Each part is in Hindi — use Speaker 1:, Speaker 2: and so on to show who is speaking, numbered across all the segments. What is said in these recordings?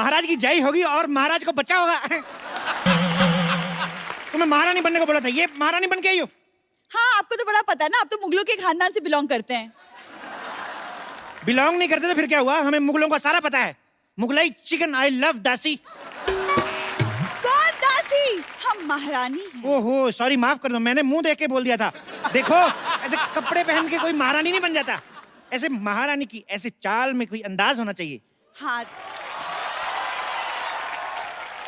Speaker 1: महाराज की जय होगी और महाराज को बच्चा होगा। तुम्हें महारानी बनने को बोला था, ये महारानी बन के आई हो।
Speaker 2: हाँ, आपको तो बड़ा पता है ना, आप तो मुगलों के खानदान से बिलोंग करते हैं।
Speaker 1: बिलोंग नहीं करते तो फिर क्या हुआ, हमें मुगलों का सारा पता है। मुगलाई चिकन, आई लव दासी।
Speaker 2: कौन दासी? हम महारानी हैं।
Speaker 1: ओहो सॉरी, माफ कर दो, मैंने मुंह देख के बोल दिया था। देखो ऐसे कपड़े पहन के कोई महारानी नहीं बन जाता, ऐसे महारानी की ऐसे चाल में कोई अंदाज होना चाहिए।
Speaker 2: हाँ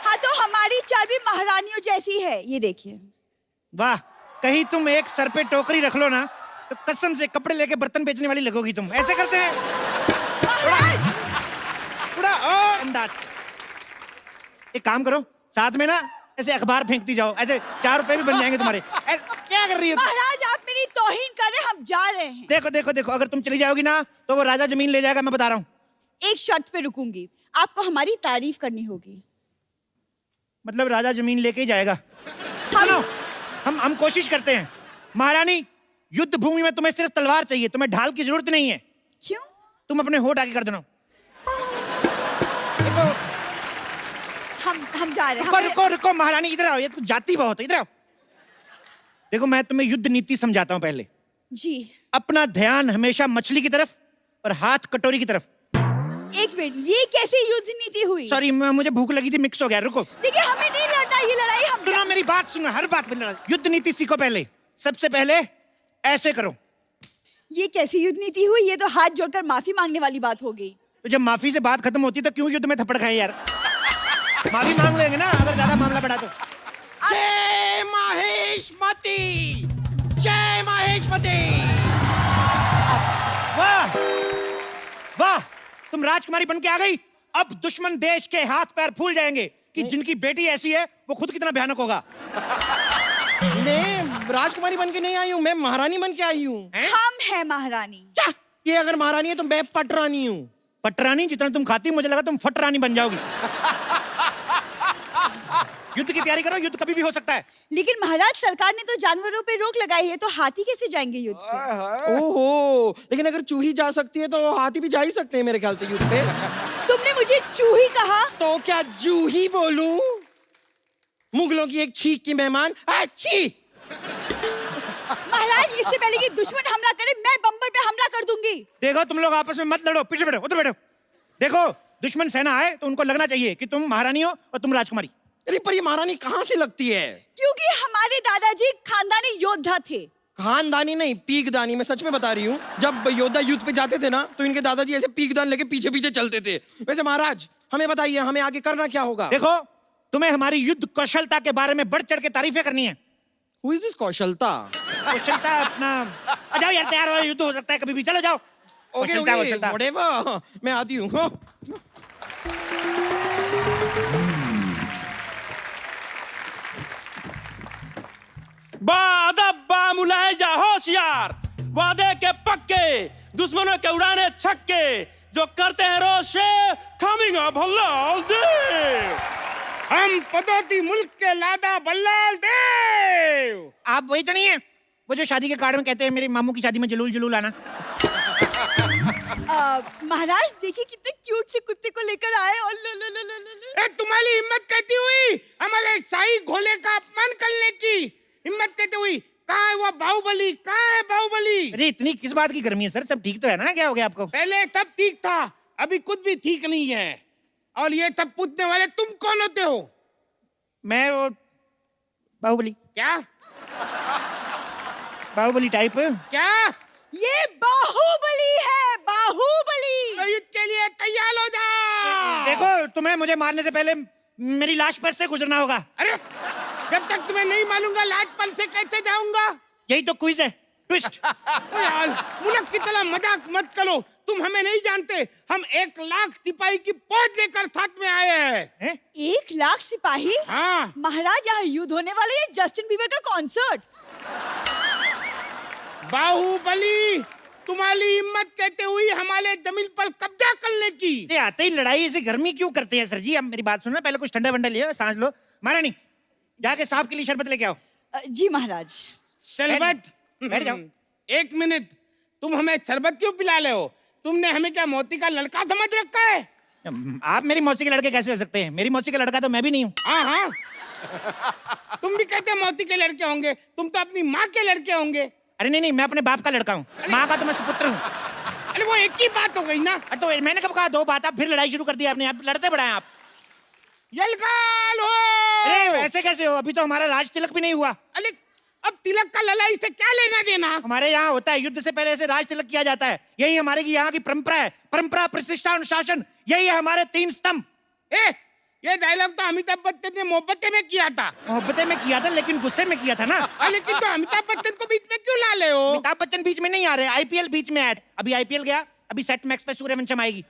Speaker 2: हाँ, तो हमारी चाल भी महारानियों जैसी है, ये देखिए।
Speaker 1: वाह, कहीं तुम एक सर पे टोकरी रख लो ना तो कसम से कपड़े लेके बर्तन बेचने वाली लगोगी तुम। ऐसे करते हैं
Speaker 2: महाराज,
Speaker 1: थोड़ा और अंदाज से। एक काम करो, साथ में ना ऐसे अखबार फेंकती जाओ, ऐसे 4 रुपए भी बन जाएंगे तुम्हारे। क्या कर रही हो
Speaker 2: महाराज, आप मेरी तौहीन कर रहे हैं, हम जा रहे हैं।
Speaker 1: देखो देखो देखो, अगर तुम चली जाओगी ना तो वो राजा जमीन ले जाएगा, मैं बता रहा हूँ।
Speaker 2: एक शर्त पे रुकूंगी, आपको हमारी तारीफ करनी होगी।
Speaker 1: मतलब राजा जमीन लेके ही जाएगा। सुनो, हम कोशिश करते हैं। महारानी, युद्ध भूमि में तुम्हें सिर्फ तलवार चाहिए, तुम्हें ढाल की जरूरत नहीं है।
Speaker 2: क्यों?
Speaker 1: तुम अपने होठ आगे कर देना। देखो,
Speaker 2: हम जा रहे हैं।
Speaker 1: रुको रुको रुको महारानी, इधर आओ, ये तो जाती बहुत है, इधर आओ। देखो मैं तुम्हें युद्ध नीति समझाता हूँ पहले।
Speaker 2: जी।
Speaker 1: अपना ध्यान हमेशा मछली की तरफ और हाथ कटोरी की तरफ।
Speaker 2: एक मिनट, ये कैसे युद्ध नीति हुई?
Speaker 1: सॉरी, मुझे भूख लगी थी, मिक्स हो गया। रुको,
Speaker 2: देखिए, हमें नहीं लड़ना ये लड़ाई। हम
Speaker 1: सुनो मेरी बात, सुनो, हर बात पे लड़ाई। युद्ध नीति सीखो पहले। सबसे पहले ऐसे करो।
Speaker 2: ये कैसी युद्ध नीति हुई? ये तो हाथ जोड़कर माफी मांगने वाली बात हो गई।
Speaker 1: तो जब माफी से बात खत्म होती तो क्यों युद्ध में थप्पड़ खाए यार। माफी मांग लेंगे ना अगर ज्यादा मामला बढ़ा तो।
Speaker 3: जय माहेशमती, जय माहेशमती।
Speaker 1: वाह वाह, तुम राजकुमारी बन के आ गई। अब दुश्मन देश के हाथ पैर फूल जाएंगे कि जिनकी बेटी ऐसी है वो खुद कितना भयानक होगा।
Speaker 3: मैं राजकुमारी बन के नहीं आई हूँ, मैं महारानी बन के आई हूँ।
Speaker 2: हम हैं महारानी।
Speaker 3: क्या? ये अगर महारानी है तो मैं पटरानी हूँ।
Speaker 1: पटरानी? जितना तुम खाती मुझे लगा तुम फटरानी बन जाओगी। युद्ध की तैयारी करो, युद्ध कभी भी हो सकता है।
Speaker 2: लेकिन महाराज, सरकार ने तो जानवरों पे रोक लगाई है, तो हाथी कैसे जाएंगे युद्ध पे?
Speaker 3: ओहो, लेकिन अगर चूही जा सकती है तो हाथी भी जा ही सकते हैं मेरे ख्याल से युद्ध पे।
Speaker 2: तुमने मुझे चूही कहा?
Speaker 3: तो क्या जूही बोलूं? मुगलों की एक छींक की मेहमान। अच्छी।
Speaker 2: महाराज, इससे पहले कि दुश्मन हमला करे, मैं बम्बर पे हमला कर दूंगी।
Speaker 1: देखो तुम लोग आपस में मत लड़ो, पीछे बैठो, उधर बैठो। देखो दुश्मन सेना आए तो उनको लगना चाहिए कि तुम महारानी हो और तुम राजकुमारी।
Speaker 3: अरे पर ये महारानी कहाँ से लगती है?
Speaker 2: क्योंकि हमारे दादाजी खानदानी योद्धा थे।
Speaker 3: खानदानी नहीं, पीकदानी। मैं सच में बता रही हूँ, जब योद्धा युद्ध पे जाते थे ना तो इनके दादाजी ऐसे पीकदान लेके पीछे पीछे चलते थे। वैसे महाराज, हमें बताइए, हमें आगे करना क्या होगा?
Speaker 1: देखो, तुम्हें हमारी युद्ध कौशलता के बारे में बढ़ चढ़ के तारीफें करनी है।
Speaker 3: Who is this कौशलता?
Speaker 1: कौशलता अपना, आ जाओ यार, तैयार हो, युद्ध हो सकता है कभी भी, चलो जाओ।
Speaker 3: ओके
Speaker 1: कौशलता,
Speaker 3: ओके,
Speaker 1: कौशलता।
Speaker 3: whatever, मैं आती हूँ।
Speaker 4: बादब्बा मुलाहिजा होशियार, वादे के पक्के, दुश्मनों के उड़ाने छक्के, जो करते हैं रोशे, कमिंग अप हल्लाल देव।
Speaker 1: हम पदोती मुल्क के लादा बल्लाल देव। आप वही तो नहीं है वो जो शादी के कार्ड में कहते हैं मेरे मामू की शादी में जलूल जलूल आना।
Speaker 2: महाराज, देखिए कितने क्यूट से कुत्ते को लेकर आए। और लो लो लो लो लो।
Speaker 5: तुम्हारी हिम्मत कहती हुई हमारे शाही घोड़े का अपमान करने की हिम्मत कहती हुई, कहाँ है वो बाहुबली? कहाँ है बाहुबली?
Speaker 1: अरे इतनी किस बात की गर्मी है सर, सब ठीक तो है ना? क्या हो गया आपको?
Speaker 5: पहले तब ठीक था, अभी कुछ भी ठीक नहीं है। और ये तब पूछने वाले तुम कौन होते हो?
Speaker 1: मैं वो बाहुबली।
Speaker 5: क्या?
Speaker 1: बाहुबली टाइप।
Speaker 5: क्या?
Speaker 2: ये बाहुबली है, बाहुबली।
Speaker 5: तो युद्ध के लिए तैयार हो जाओ।
Speaker 1: देखो, तुम्हें मुझे मारने से पहले मेरी लाश पर से गुजरना होगा।
Speaker 5: अरे जब तक तुम्हें नहीं मालूंगा लाज पल से कैसे जाऊंगा?
Speaker 1: यही तो क्विज है, ट्विस्ट।
Speaker 5: यार मुल्क की तरह मजाक मत करो, तुम हमें नहीं जानते। हम 1 लाख सिपाही की फौज लेकर साथ में आए हैं।
Speaker 2: 1 लाख सिपाही?
Speaker 5: हाँ
Speaker 2: महाराज, यहाँ युद्ध होने वाले है, जस्टिन बीबर का कॉन्सर्ट।
Speaker 5: बाहुबली, तुम्हारी हिम्मत कहते हुई हमारे जमीन पर कब्जा करने की।
Speaker 1: ये आते ही लड़ाई से गर्मी क्यों करते हैं सर जी? अब मेरी बात सुनो, पहले कुछ ठंडा वंडा लियो, सांस लो। महारानी, जाके साहब के लिए शरबत लेके आओ।
Speaker 2: जी महाराज।
Speaker 5: शरबत?
Speaker 1: बैठ जाओ।
Speaker 5: 1 मिनट, तुम हमें शरबत क्यों पिला रहे हो? तुमने हमें क्या मोती का लड़का समझ रखा है?
Speaker 1: आप मेरी मौसी के लड़के कैसे हो सकते हैं? मेरी मौसी का लड़का तो मैं भी नहीं हूँ।
Speaker 5: हाँ हाँ, तुम भी कहते मौती के लड़के होंगे, तुम तो अपनी माँ के लड़के होंगे।
Speaker 1: अरे नहीं नहीं, मैं अपने बाप का लड़का हूँ, माँ का तो मैं सुपुत्र हूँ।
Speaker 5: अरे वो एक ही बात हो गई ना।
Speaker 1: तो मैंने कब कहा दो बात? आप फिर लड़ाई शुरू कर दी आपने, आप लड़ते बढ़ाए आप।
Speaker 5: यलकाल हो।
Speaker 1: अरे ऐसे कैसे हो? अभी तो हमारा राज तिलक भी नहीं हुआ।
Speaker 5: अरे अब तिलक का ललाई से क्या लेना देना?
Speaker 1: हमारे यहाँ होता है, युद्ध से पहले ऐसे राज तिलक किया जाता है। यही हमारे की यहाँ की परंपरा है। परंपरा, प्रतिष्ठा, अनुशासन, यही है हमारे 3 स्तंभ।
Speaker 5: ये डायलॉग तो अमिताभ बच्चन ने मोहब्बतें में किया था।
Speaker 1: मोहब्बतें में किया था, लेकिन गुस्से में किया था ना।
Speaker 5: लेकिन तो अमिताभ बच्चन को बीच में क्यों ला ले हो?
Speaker 1: अमिताभ बच्चन बीच में नहीं आ रहे, आईपीएल बीच में आया। अभी आईपीएल गया, अभी सेट मैक्स पे सूर्यवंशम आएगी।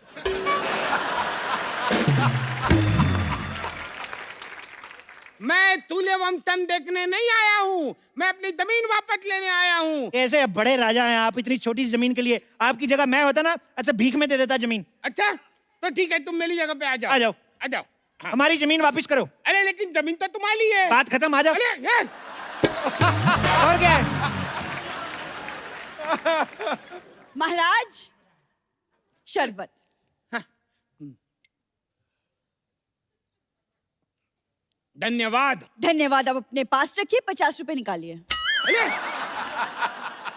Speaker 5: मैं सूर्यवंशम देखने नहीं आया हूँ, मैं अपनी जमीन वापस लेने आया हूँ।
Speaker 1: ऐसे बड़े राजा हैं आप, इतनी छोटी सी जमीन के लिए। आपकी जगह मैं होता ना, अच्छा भीख में दे देता जमीन।
Speaker 5: अच्छा तो ठीक है, तुम मेरी जगह पे आ जाओ।
Speaker 1: आ जाओ,
Speaker 5: आ जाओ। हाँ।
Speaker 1: हमारी जमीन वापस करो।
Speaker 5: अरे लेकिन जमीन तो तुम्हारी है।
Speaker 1: बात खत्म, आ जाओ।
Speaker 5: अरे यार,
Speaker 1: और क्या है?
Speaker 2: महाराज, शरबत।
Speaker 5: धन्यवाद।
Speaker 2: धन्यवाद, आप अपने पास रखिए, 50 रुपए निकालिए।
Speaker 5: अरे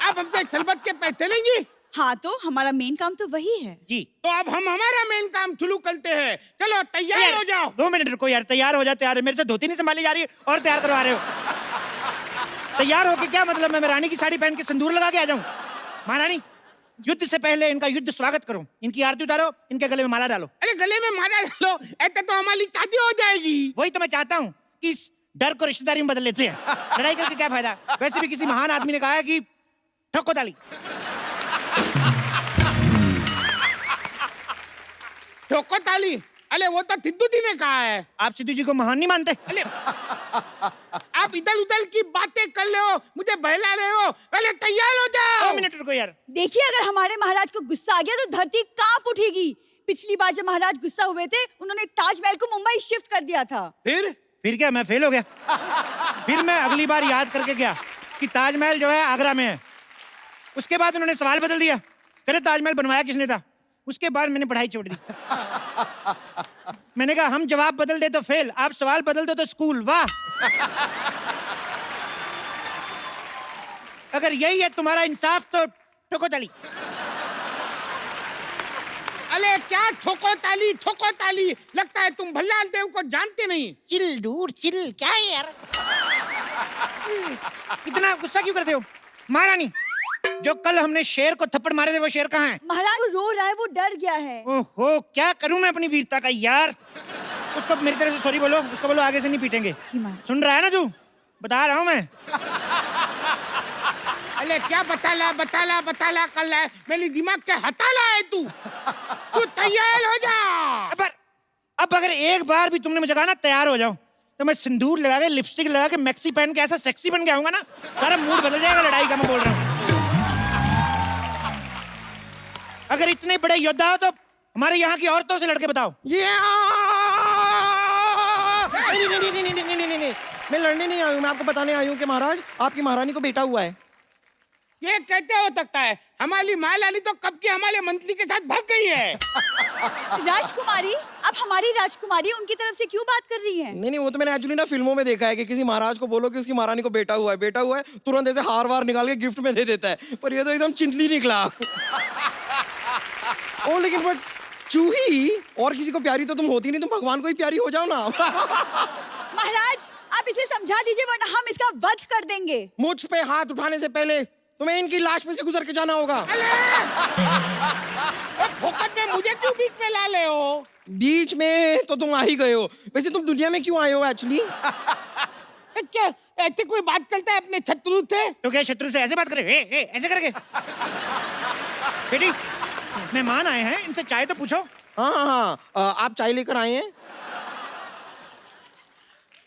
Speaker 5: आप हमसे शरबत के पैसे लेंगी?
Speaker 2: हाँ, तो हमारा मेन काम तो वही है।
Speaker 1: जी,
Speaker 5: तो अब हम हमारा मेन काम शुरू करते हैं। चलो तैयार हो जाओ।
Speaker 1: 2 मिनट रुको यार, तैयार हो जा। तैयार, मेरे से धोती नहीं संभाली जा रही है और तैयार करवा रहे हो। तैयार होके क्या मतलब? मैं रानी की साड़ी पहन के सिंदूर लगा के आ जाऊं? महारानी, युद्ध से पहले इनका युद्ध स्वागत करो, इनकी आरती उतारो, इनके गले में माला डालो।
Speaker 5: अरे गले में माला डालो, ऐसे तो हमारी शादी हो जाएगी।
Speaker 1: वही तो मैं चाहता हूँ कि इस डर को रिश्तेदारी में बदल लेते हैं। लड़ाई करके क्या फायदा? वैसे भी किसी महान आदमी ने कहा है कि ठोको ताली।
Speaker 5: ठोको ताली? अरे वो तो सिद्धू जी ने कहा है।
Speaker 1: आप सिद्धू जी को महान नहीं मानते?
Speaker 5: अरे आप इधर उधर की बातें कर रहे हो, मुझे बहला रहे हो। अरे तैयार हो
Speaker 1: 2
Speaker 5: जाओ।
Speaker 1: मिनट रुको यार।
Speaker 2: देखिए, अगर हमारे महाराज को गुस्सा आ गया तो धरती कांप उठेगी। पिछली बार जब महाराज गुस्सा हुए थे, उन्होंने ताजमहल को मुंबई शिफ्ट कर दिया था।
Speaker 1: फिर क्या, मैं फेल हो गया? फिर मैं अगली बार याद करके गया कि ताजमहल जो है आगरा में है। उसके बाद उन्होंने सवाल बदल दिया, कहते ताजमहल बनवाया किसने था? उसके बाद मैंने पढ़ाई छोड़ दी। मैंने कहा हम जवाब बदल दे तो फेल, आप सवाल बदल दो तो स्कूल। वाह! अगर यही है तुम्हारा इंसाफ तो ठोको ताली।
Speaker 5: अरे क्या ठोको ताली, ठोको ताली? लगता है तुम भल्लाल देव को जानते नहीं।
Speaker 1: चिल डूड चिल, क्या है यार? इतना गुस्सा क्यों करते हो? महारानी, जो कल हमने शेर को थप्पड़ मारे थे वो शेर कहाँ है?
Speaker 2: महाराज वो रो रहा है, वो डर गया है।
Speaker 1: ओहो, क्या करूं मैं अपनी वीरता का यार? उसको मेरी तरफ से सॉरी बोलो, उसको बोलो आगे से नहीं पीटेंगे। सुन रहा है ना तू? बता रहा हूँ मैं।
Speaker 5: अरे क्या बताला कर रहा है? मेरी दिमाग के हटाला है तू। तू तैयार हो जा।
Speaker 1: अब अगर एक बार भी तुमने मुझे कहा ना तैयार हो जाओ, तो मैं सिंदूर लगा के, लिपस्टिक लगा के, मैक्सी पहन के ऐसा सेक्सी बन के आऊंगा ना, सारा मूड बदल जाएगा लड़ाई का। मैं बोल रहा हूँ, अगर इतने बड़े योद्धा हो तो हमारे यहाँ की औरतों से लड़के बताओ।
Speaker 3: नहीं, मैं लड़ने नहीं आई हूँ, मैं आपको बताने आई हूँ कि महाराज आपकी महारानी को बेटा हुआ है।
Speaker 5: ये कैसे हो सकता है? हमारी महारानी तो कब की हमारे मंत्री के साथ भाग गई है।
Speaker 2: राजकुमारी, आप हमारी राजकुमारी उनकी तरफ से क्यों बात कर रही हैं?
Speaker 3: नहीं, वो तो मैंने एक्चुअली ना फिल्मों में देखा है कि किसी महाराज को बोलो कि उसकी महारानी को बेटा हुआ है, तुरंत ऐसे हार वार निकाल के गिफ्ट में दे देता है। पर ये तो एकदम चिंटली निकला। ओ लेकिन बट चूही और किसी को प्यारी तो तुम होती नहीं, तुम भगवान को ही प्यारी हो जाओ ना।
Speaker 2: महाराज, आप इसे समझा दीजिए वरना हम इसका वध कर देंगे।
Speaker 3: मुझ पे हाथ उठाने से पहले तुम्हें इनकी लाश में से गुजर के जाना होगा।
Speaker 5: फोकट में मुझे क्यों बीच में ला ले हो?
Speaker 3: बीच में तो तुम आ ही गए हो। वैसे तुम दुनिया में क्यों आए हो एक्चुअली?
Speaker 5: क्या ऐसे कोई बात करता है अपने शत्रु से?
Speaker 1: तो क्या शत्रु से ऐसे बात करे? ऐसे करके? बेटी, मेहमान आए हैं, इनसे चाय तो पूछो।
Speaker 3: हाँ, आप चाय लेकर आए हैं?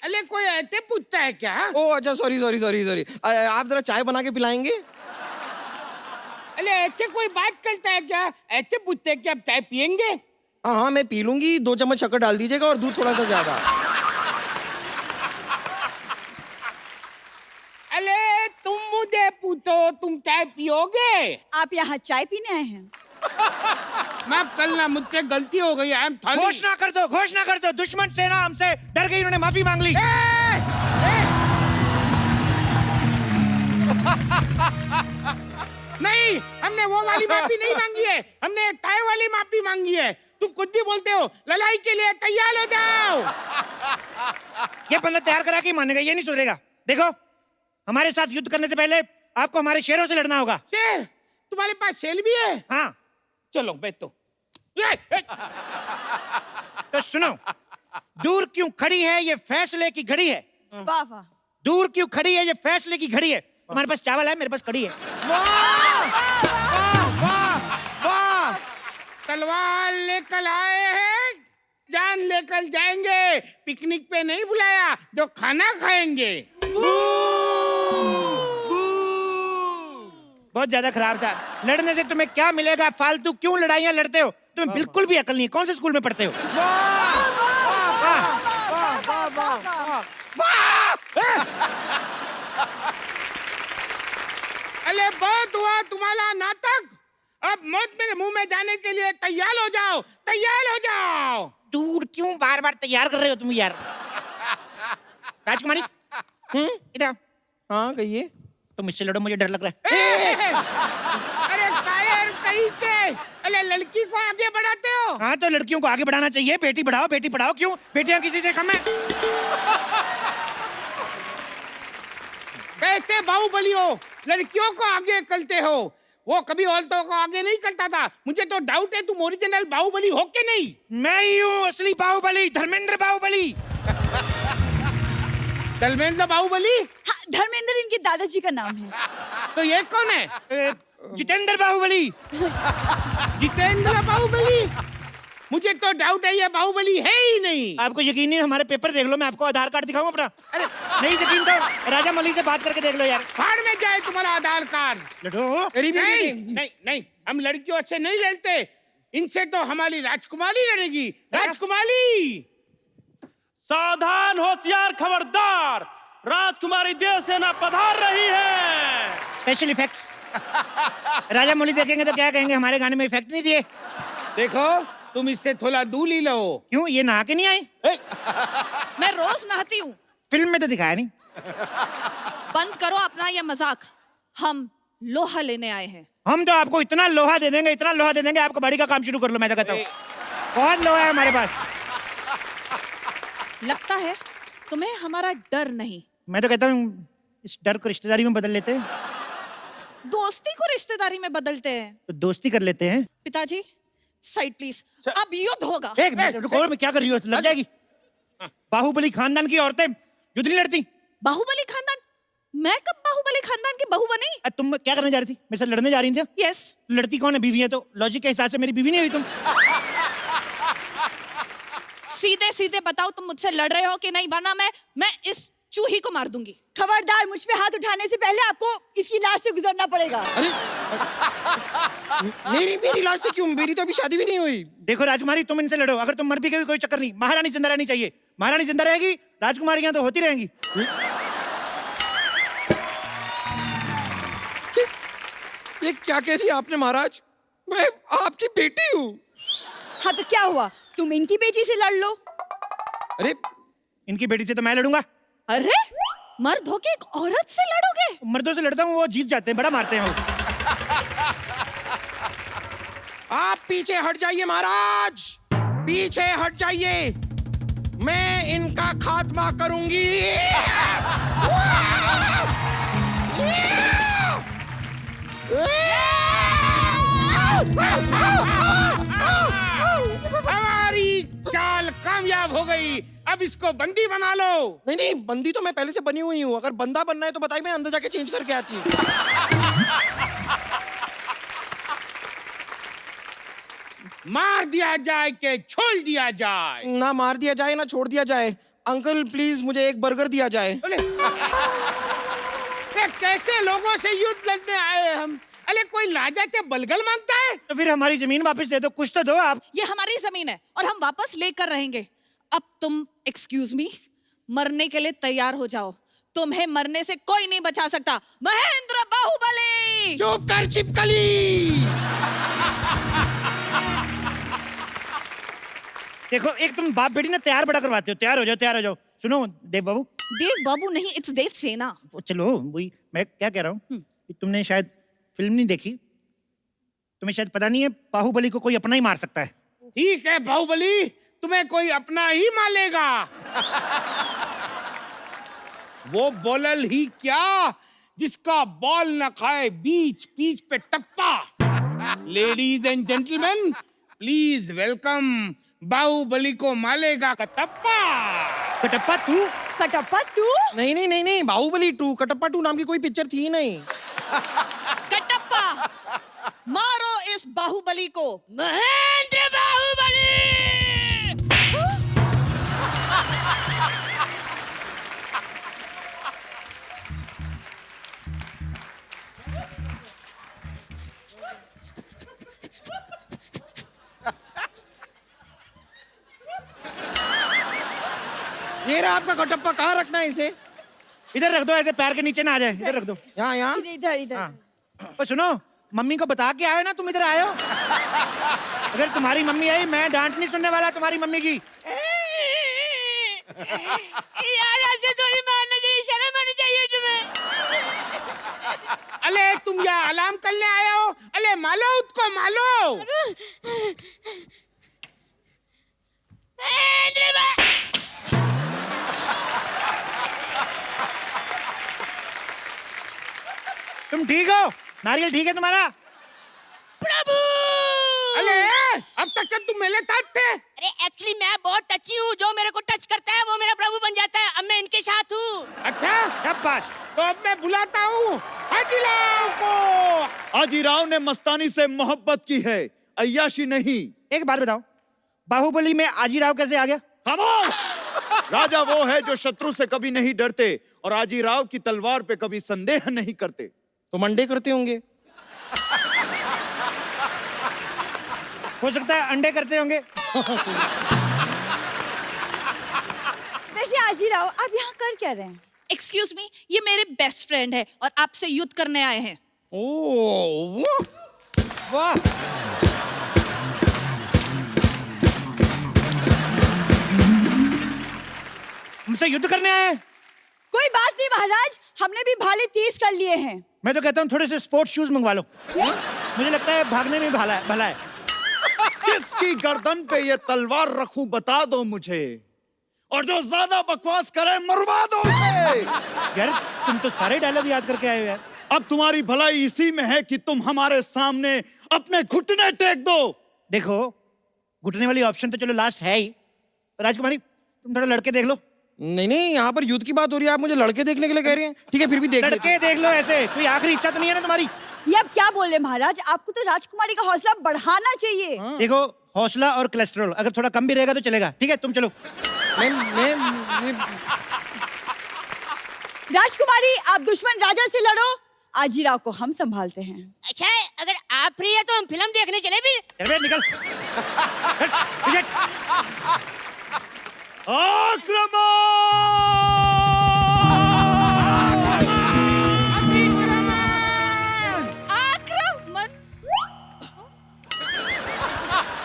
Speaker 5: अरे कोई ऐसे पूछता है क्या?
Speaker 3: ओ अच्छा, सॉरी। आप जरा चाय बना के पिलाएंगे?
Speaker 5: अरे ऐसे कोई बात करता है क्या? ऐसे पूछते हैं कि आप चाय पियेंगे?
Speaker 3: हाँ, मैं पी लूंगी। 2 चम्मच शक्कर डाल दीजिएगा और दूध थोड़ा सा ज्यादा।
Speaker 5: अरे तुम मुझे पूछो, तुम चाय पियोगे?
Speaker 2: आप यहाँ चाय पीने आए हैं?
Speaker 5: माफ करना, मुझसे गलती हो गई। I am sorry.
Speaker 1: घोषणा कर दो, दुश्मन सेना हमसे डर गई, उन्होंने माफी मांग ली।
Speaker 5: नहीं, हमने वो वाली माफी नहीं मांगी है, हमने काय वाली माफी मांगी है। तुम कुछ भी बोलते हो। लड़ाई के लिए तैयार हो जाओ।
Speaker 1: ये बंदा तैयार करा के मानेगा, ये नहीं सुधरेगा। देखो, हमारे साथ युद्ध करने से पहले आपको हमारे शेरों से लड़ना होगा।
Speaker 5: शेर? तुम्हारे पास शेर भी है?
Speaker 1: हाँ,
Speaker 5: चलो बैठो।
Speaker 1: तो सुनो, दूर क्यों खड़ी है ये फैसले की घड़ी है।
Speaker 2: वाह वाह।
Speaker 1: दूर क्यों खड़ी है ये फैसले की घड़ी है। तुम्हारे पास चावल है, मेरे पास कड़ी है।
Speaker 5: तलवार लेकर आए हैं, जान लेकर जाएंगे। पिकनिक पे नहीं बुलाया, जो खाना खाएंगे।
Speaker 1: बहुत ज्यादा खराब था। लड़ने से तुम्हें क्या मिलेगा? फालतू क्यों लड़ाइयाँ लड़ते हो? तुम्हें बिल्कुल भी अकल नहीं है। कौन से स्कूल में पढ़ते हो?
Speaker 5: अरे बहुत हुआ तुम्हारा नाटक। अब मौत मेरे मुंह में जाने के लिए तैयार हो जाओ, तैयार हो जाओ।
Speaker 1: दूर क्यों बार बार तैयार कर रहे हो तुम यार? राजकुमारी, इधर।
Speaker 3: हाँ कहिए।
Speaker 1: तुम इससे लड़ो, मुझे डर लग रहा है।
Speaker 5: अरे कायर कहीं के, अरे लड़की को आगे बढ़ाते हो।
Speaker 1: हाँ, तो लड़कियों को आगे बढ़ाना चाहिए। बेटी बढ़ाओ, बेटी पढ़ाओ। क्यों? बेटियां किसी से कम है?
Speaker 5: कहते बाहुबली हो, लड़कियों को आगे करते हो। वो कभी औरतों को आगे नहीं करता था। मुझे तो डाउट है तुम ओरिजिनल बाहुबली हो के नहीं।
Speaker 1: मैं ही हूँ असली बाहुबली, धर्मेंद्र बाहुबली।
Speaker 5: धर्मेंद्र बाहुबली?
Speaker 2: हाँ, धर्मेंद्र इनके दादाजी का नाम है।
Speaker 5: तो ये कौन है?
Speaker 1: जितेंद्र बाहुबली।
Speaker 5: जितेंद्र बाहुबली? मुझे तो डाउट है ये बाहुबली है ही नहीं।
Speaker 1: आपको यकीन नहीं? हमारे पेपर देख लो, मैं आपको आधार कार्ड दिखाऊं अपना।
Speaker 5: अरे
Speaker 1: नहीं यकीन तो राजा मौली से बात करके देख लो यार।
Speaker 5: फाड़ में जाए तुम्हारा आधार कार्ड।
Speaker 1: लड़ो।
Speaker 5: नहीं नहीं नहीं, हम लड़कियों से नहीं लड़ते। इनसे तो हमारी राजकुमारी लड़ेगी। राजकुमारी!
Speaker 4: सावधान, होशियार, खबरदार, राजकुमारी देवसेना पधार रही है।
Speaker 1: Special effects. राजा मौली देखेंगे तो क्या कहेंगे, हमारे गाने में इफेक्ट नहीं दिए।
Speaker 5: देखो, तुम इससे थोड़ा दूर ही लो।
Speaker 1: क्यों? ये नहा के नहीं आई?
Speaker 6: मैं रोज नहाती हूँ।
Speaker 1: फिल्म में तो दिखाया नहीं।
Speaker 6: बंद करो अपना ये मजाक। हम लोहा लेने आए हैं।
Speaker 1: हम तो आपको इतना लोहा दे देंगे, इतना लोहा दे देंगे, आपको बड़ी का काम शुरू कर लो। मैं तो कहता हूँ बहुत लोहा है हमारे पास।
Speaker 6: लगता है तुम्हें हमारा डर नहीं।
Speaker 1: मैं तो कहता हूँ इस डर को रिश्तेदारी में बदल लेते हैं।
Speaker 6: दोस्ती को रिश्तेदारी में बदलते हैं।
Speaker 1: तो दोस्ती कर लेते हैं।
Speaker 6: पिताजी साइड प्लीज, अब युद्ध होगा।
Speaker 1: एक मिनट रुको, मैं क्या कर रही हूँ? लग जाएगी। बाहुबली खानदान की औरतें युद्ध नहीं लड़ती।
Speaker 6: बाहुबली खानदान? मैं कब बाहुबली खानदान की बहू बनी?
Speaker 1: तुम क्या करने जा रही थी? मेरे साथ लड़ने जा रही थी?
Speaker 6: यस।
Speaker 1: लड़ती कौन है? बीवी है। तो लॉजिक के हिसाब से मेरी बीवी नहीं हुई तुम।
Speaker 6: सीधे सीधे बताओ तुम मुझसे लड़ रहे हो कि नहीं, वरना मैं इस चूही को मार दूंगी।
Speaker 2: खबरदार, मुझ पे हाथ उठाने से पहले आपको इसकी लाश से गुजरना पड़ेगा।
Speaker 3: अरे मेरी लाश से क्यों? मेरी तो अभी शादी भी नहीं हुई।
Speaker 1: देखो राजकुमारी, तुम इनसे लड़ो। अगर तुम मर भी गई कोई चक्कर नहीं, महारानी जिंदा रहनी चाहिए। महारानी जिंदा रहेगी, राजकुमारियां तो होती रहेंगी।
Speaker 3: ये क्या कह दी आपने महाराज? मैं आपकी बेटी हूँ।
Speaker 2: हाँ तो क्या हुआ, तुम इनकी बेटी से लड़ लो।
Speaker 3: अरे
Speaker 1: इनकी बेटी से तो मैं लड़ूंगा।
Speaker 6: अरे मर्द होके एक औरत से लड़ोगे?
Speaker 1: मर्दों से लड़ता हूँ, वो जीत जाते हैं, बड़ा मारते हैं वो।
Speaker 3: आप पीछे हट जाइए महाराज, पीछे हट जाइए। मैं इनका खात्मा करूंगी।
Speaker 5: हमारी चाल कामयाब हो गई। अब इसको बंदी बना लो।
Speaker 3: नहीं नहीं, बंदी तो मैं पहले से बनी हुई हूँ। अगर बंदा बनना है तो बताइए, मैं अंदर जाके चेंज करके आती हूँ।
Speaker 5: मार दिया जाए के छोड़ दिया जाए?
Speaker 3: ना मार दिया जाए ना छोड़ दिया जाए। अंकल प्लीज मुझे एक बर्गर दिया जाए।
Speaker 5: बोले, ये कैसे लोगों से युद्ध लड़ने आए हम? अरे कोई राजा के बलगल मांगता है?
Speaker 1: तो फिर हमारी जमीन वापस दे दो, कुछ तो दो आप।
Speaker 6: ये हमारी जमीन है और हम वापस लेकर रहेंगे। अब तुम एक्सक्यूज मी, मरने के लिए तैयार हो जाओ। तुम्हें मरने से कोई नहीं बचा सकता। महेंद्र बाहुबली!
Speaker 3: चुप कर चिपकली।
Speaker 1: देखो एक तुम बाप बेटी ना तैयार बड़ा करवाते हो, तैयार हो जाओ, तैयार हो जाओ। सुनो देव बाबू,
Speaker 6: देव बाबू नहीं, इट्स देव सेना।
Speaker 1: वो चलो वही मैं क्या कह रहा हूँ कि तुमने शायद फिल्म नहीं देखी, तुम्हें शायद पता नहीं है बाहुबली को कोई अपना ही मार सकता है।
Speaker 5: ठीक है बाहुबली, तुम्हें कोई अपना ही मालेगा। वो बॉलर ही क्या जिसका बॉल न खाए बीच पीच पे टप्पा। Ladies and gentleman, please welcome Baahubali को मालेगा कटप्पा।
Speaker 1: कटप्पा तू?
Speaker 2: कटप्पा तू?
Speaker 3: नहीं नहीं नहीं नहीं, बाहुबली 2, कटप्पा 2 नाम की कोई पिक्चर थी ही नहीं।
Speaker 6: कटप्पा, मारो इस बाहुबली को।
Speaker 2: महेंद्र बाहुबली।
Speaker 3: ये रहा आपका कटप्पा, कहाँ रखना है इसे?
Speaker 1: इधर रख दो, ऐसे पैर के नीचे ना आ जाए, इधर रख दो।
Speaker 3: यहाँ यहाँ।
Speaker 2: इधर इधर।
Speaker 1: हाँ। और सुनो, मम्मी को बता के आए ना तुम इधर आए हो। अगर तुम्हारी मम्मी आई, मैं डांट नहीं सुनने वाला तुम्हारी मम्मी की।
Speaker 2: यार ऐसे थोड़ी मारना चाहिए, शर्म आनी चाहिए तुम्हें।
Speaker 5: अले तुम यहाँ अलार्म करने आए हो? अले मालो उसको, मालो।
Speaker 1: तुम ठीक हो? नारियल ठीक है तुम्हारा?
Speaker 2: प्रभु।
Speaker 5: अले अब तक तो तुम मेरे साथ थे।
Speaker 2: अरे एक्चुअली मैं बहुत टची हूँ, जो मेरे को टच करता है वो मेरा प्रभु बन जाता है। अब मैं इनके साथ हूँ।
Speaker 5: अच्छा
Speaker 1: शाबाश।
Speaker 5: तो अब मैं बुलाता हूँ हाजीराव को।
Speaker 7: हाजीराव ने मस्तानी से मोहब्बत की है, अय्याशी नहीं।
Speaker 1: एक बात बताओ, बाहुबली में आजीराव कैसे आ गया?
Speaker 7: खामोश! राजा वो है जो शत्रु से कभी नहीं डरते और आजीराव की तलवार पे कभी संदेह नहीं करते।
Speaker 3: तो मंडे करते होंगे।
Speaker 1: हो सकता है अंडे करते होंगे।
Speaker 2: वैसे आजीराव आप यहाँ कर क्या रहे हैं?
Speaker 6: एक्सक्यूज मी, ये मेरे बेस्ट फ्रेंड है और आपसे युद्ध करने आए हैं।
Speaker 3: ओह
Speaker 1: वाह, हमसे युद्ध करने आए हैं?
Speaker 2: कोई बात नहीं महाराज, हमने भी भाले तेज कर लिए हैं।
Speaker 1: मैं तो कहता हूँ थोड़े से स्पोर्ट्स शूज मंगवा लो। मुझे लगता है भागने में भला है।
Speaker 7: किसकी गर्दन पे ये तलवार रखूं बता दो मुझे, और जो ज्यादा बकवास करे मरवा दो उसे।
Speaker 1: यार तुम तो सारे डायलॉग याद करके आए हो यार।
Speaker 7: अब तुम्हारी भलाई इसी में है कि तुम हमारे सामने अपने घुटने टेक दो।
Speaker 1: देखो, घुटने वाली ऑप्शन तो चलो लास्ट है ही। राजकुमारी तुम थोड़ा लड़के देख लो।
Speaker 3: नहीं नहीं, यहाँ पर युद्ध की बात हो रही है, आप मुझे लड़के देखने के लिए कह रहे हैं? ठीक है फिर भी देख लेते
Speaker 1: लड़के देख लो, ऐसे कोई आखिरी इच्छा तो नहीं है ना तुम्हारी?
Speaker 2: ये आप क्या बोल रहे हैं महाराज? आपको तो राजकुमारी का हौसला बढ़ाना चाहिए।
Speaker 1: देखो, हौसला और कोलेस्ट्रॉल अगर थोड़ा कम भी रहेगा तो चलेगा। ठीक है तुम चलो।
Speaker 3: मैं
Speaker 2: राजकुमारी आप दुश्मन राजा से लड़ो, आजीराव को हम संभालते हैं। अच्छा अगर आप फ्री है तो हम फिल्म देखने चले भी।
Speaker 1: चल बे, निकल।
Speaker 6: आक्रमण!